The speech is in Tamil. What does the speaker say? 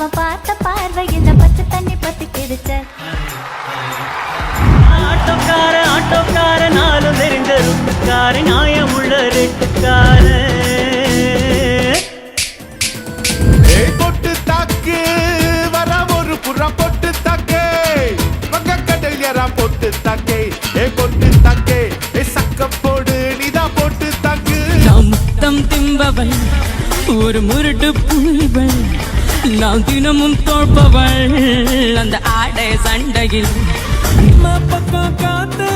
அவன் பார்த்த பார்வை இந்த பச்சை தண்ணி பத்தி கிடிச்ச. ஆட்டோக்கார நாளும் தெரிஞ்ச ருட்டுக்கார நியாயம் உள்ள ரெட்டுக்கார பொட்டு தாக்கு வர ஒரு புறம் பொட்டு தாக்கே வங்க கடல் யாரா பொட்டு தாக்கே பொட்டு தாக்கே சக்க போடு நீதான் பொட்டு தாக்கு. நாம் முத்தம் திம்பவள் ஒரு முரட்டு புள்ளிவள் நாம் தினமும் தோற்பவள் அந்த ஆடை சண்டையில் பக்கம் காத்து